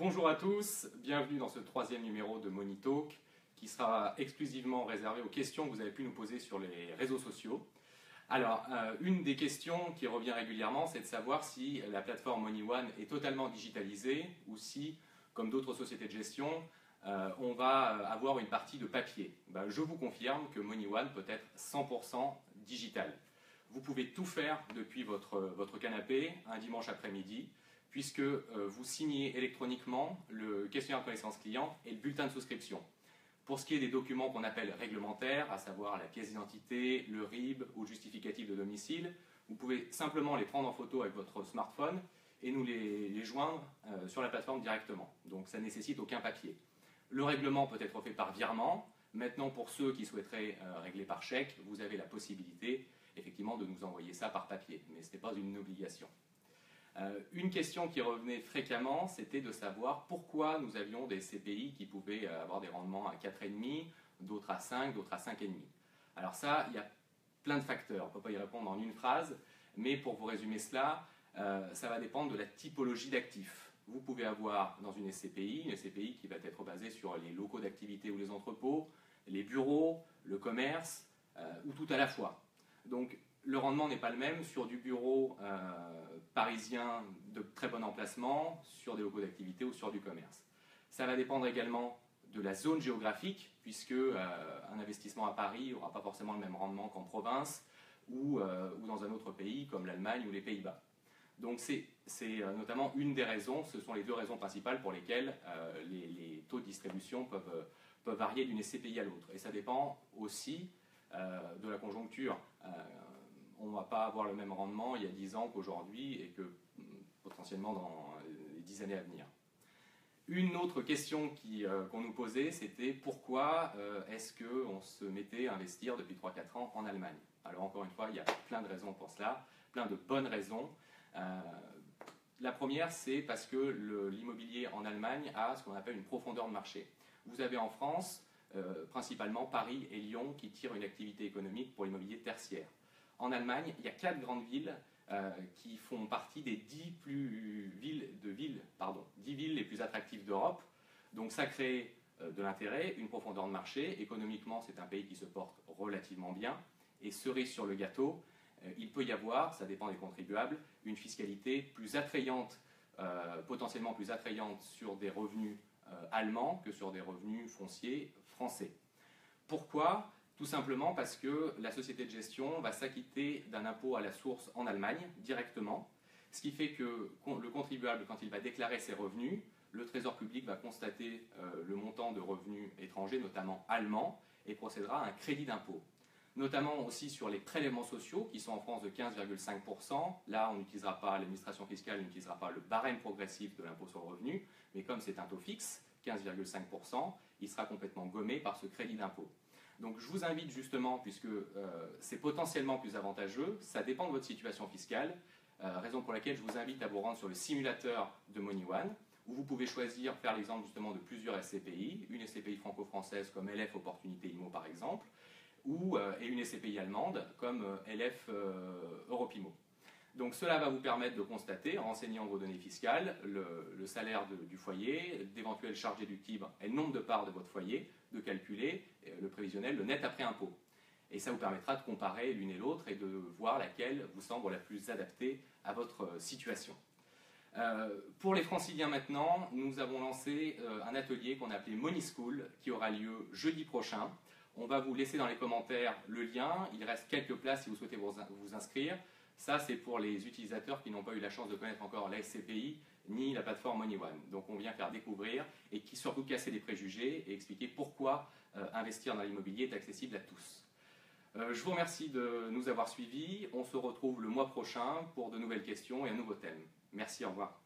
Bonjour à tous, bienvenue dans ce troisième numéro de Money Talk qui sera exclusivement réservé aux questions que vous avez pu nous poser sur les réseaux sociaux. Alors, une des questions qui revient régulièrement, c'est de savoir si la plateforme MoneyOne est totalement digitalisée ou si, comme d'autres sociétés de gestion, on va avoir une partie de papier. Je vous confirme que MoneyOne peut être 100% digital. Vous pouvez tout faire depuis votre canapé un dimanche après-midi, puisque vous signez électroniquement le questionnaire de connaissance client et le bulletin de souscription. Pour ce qui est des documents qu'on appelle réglementaires, à savoir la pièce d'identité, le RIB ou le justificatif de domicile, vous pouvez simplement les prendre en photo avec votre smartphone et nous les joindre sur la plateforme directement. Donc ça ne nécessite aucun papier. Le règlement peut être fait par virement. Maintenant, pour ceux qui souhaiteraient régler par chèque, vous avez la possibilité effectivement de nous envoyer ça par papier, mais ce n'est pas une obligation. Une question qui revenait fréquemment, c'était de savoir pourquoi nous avions des CPI qui pouvaient avoir des rendements à 4,5, d'autres à 5, d'autres à 5,5. Alors ça, il y a plein de facteurs, on ne peut pas y répondre en une phrase, mais pour vous résumer cela, ça va dépendre de la typologie d'actifs. Vous pouvez avoir dans une SCPI qui va être basée sur les locaux d'activité ou les entrepôts, les bureaux, le commerce, ou tout à la fois. Donc le rendement n'est pas le même sur du bureau parisien de très bon emplacement, sur des locaux d'activité ou sur du commerce. Ça va dépendre également de la zone géographique, puisque un investissement à Paris n'aura pas forcément le même rendement qu'en province ou dans un autre pays comme l'Allemagne ou les Pays-Bas. Donc c'est notamment une des raisons, ce sont les deux raisons principales pour lesquelles les taux de distribution peuvent varier d'une SCPI à l'autre. Et ça dépend aussi de la conjoncture. On ne va pas avoir le même rendement il y a 10 ans qu'aujourd'hui et que potentiellement dans les 10 années à venir. Une autre question qu'on nous posait, c'était pourquoi est-ce qu'on se mettait à investir depuis 3-4 ans en Allemagne? Alors encore une fois, il y a plein de raisons pour cela, plein de bonnes raisons. La première, c'est parce que l'immobilier en Allemagne a ce qu'on appelle une profondeur de marché. Vous avez en France principalement Paris et Lyon qui tirent une activité économique pour l'immobilier tertiaire. En Allemagne, il y a 4 grandes villes qui font partie des 10 villes les plus attractives d'Europe. Donc ça crée de l'intérêt, une profondeur de marché. Économiquement, c'est un pays qui se porte relativement bien. Et cerise sur le gâteau, il peut y avoir, ça dépend des contribuables, une fiscalité plus attrayante, potentiellement plus attrayante sur des revenus allemands que sur des revenus fonciers français. Pourquoi ? Tout simplement parce que la société de gestion va s'acquitter d'un impôt à la source en Allemagne directement, ce qui fait que le contribuable, quand il va déclarer ses revenus, le Trésor public va constater le montant de revenus étrangers, notamment allemands, et procédera à un crédit d'impôt. Notamment aussi sur les prélèvements sociaux qui sont en France de 15,5%. Là, on n'utilisera pas, l'administration fiscale n'utilisera pas le barème progressif de l'impôt sur le revenu, mais comme c'est un taux fixe, 15,5%, il sera complètement gommé par ce crédit d'impôt. Donc je vous invite justement, puisque c'est potentiellement plus avantageux, ça dépend de votre situation fiscale, raison pour laquelle je vous invite à vous rendre sur le simulateur de MoneyOne, où vous pouvez choisir, faire l'exemple justement de plusieurs SCPI, une SCPI franco-française comme LF Opportunité IMO par exemple, et une SCPI allemande comme LF Europe-IMO. Donc cela va vous permettre de constater, en renseignant vos données fiscales, le salaire du foyer, d'éventuelles charges déductibles et le nombre de parts de votre foyer, de calculer le prévisionnel, le net après impôt. Et ça vous permettra de comparer l'une et l'autre et de voir laquelle vous semble la plus adaptée à votre situation. Pour les franciliens maintenant, nous avons lancé un atelier qu'on a appelé Money School qui aura lieu jeudi prochain. On va vous laisser dans les commentaires le lien, il reste quelques places si vous souhaitez vous inscrire. Ça, c'est pour les utilisateurs qui n'ont pas eu la chance de connaître encore la SCPI ni la plateforme MoneyOne. Donc on vient faire découvrir et qui surtout casser des préjugés et expliquer pourquoi investir dans l'immobilier est accessible à tous. Je vous remercie de nous avoir suivis. On se retrouve le mois prochain pour de nouvelles questions et un nouveau thème. Merci, au revoir.